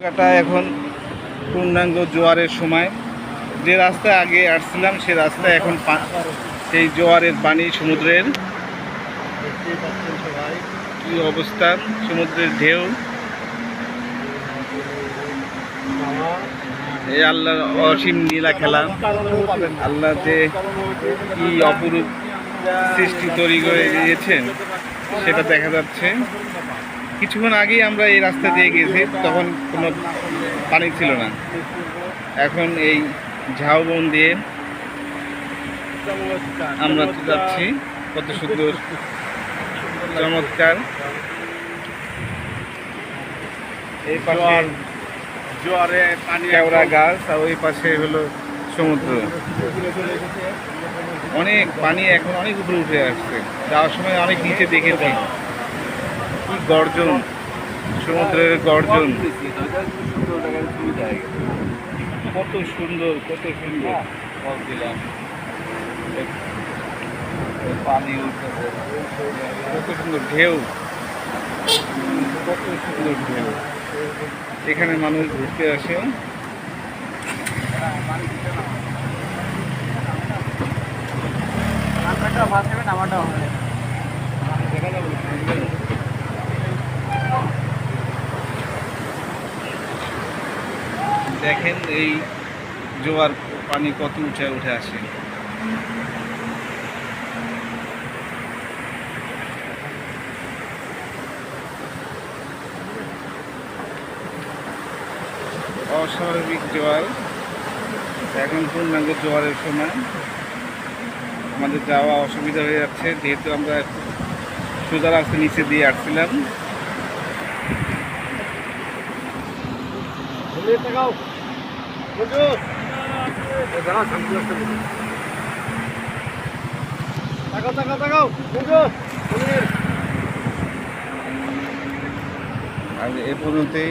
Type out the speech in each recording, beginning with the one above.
কাটা এখন পূর্ণাঙ্গ জোয়ারের সময়। যে রাস্তায় আগে আসছিলাম সে রাস্তায় এখন সেই জোয়ারের পানি সমুদ্রের কি অবস্থা, সমুদ্রের ঢেউ। এই আল্লাহর অসীম নীলা খেলা, আল্লাহ যে কি অপরূপ সৃষ্টি তৈরি করে দিয়েছেন সেটা দেখা যাচ্ছে। কিছুক্ষণ আগেই আমরা এই রাস্তা দিয়ে গেছি, তখন কোনো পানি ছিল না। এখন এই ঝাউবন দিয়ে আমরা যাচ্ছি, কত সুন্দর চমৎকার। এই পাশে জোয়ারে পানি, কেওড়া গাছ, আর ওই পাশে হলো সমুদ্র। অনেক পানি এখন অনেক উপরে উঠে আসছে, যাওয়ার সময় অনেক নিচে দেখেছি কি গর্জন, সমুদ্রের গর্জন। কত সুন্দর, কত সুন্দর দিলাম পানি উঠতেছে, কত সুন্দর ঢেউ, কত সুন্দর ঢেউ। এখানে মানুষ ঘুরতে আসে। দেখেন এই জোয়ার পানি কত উঠে উঠে আসে। অস্বাভাবিক জোয়ার, এখন পূর্ণাঙ্গ জোয়ারের সময়। আমাদের যাওয়া অসুবিধা হয়ে যাচ্ছে, যেহেতু আমরা সোজা রাস্তা নিচে দিয়ে আসছিলাম। আর এ পর্যন্তই।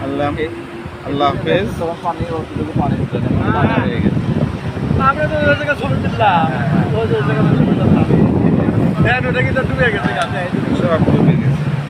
আল্লাহ হাফেজ। সব ডুবে গেছে।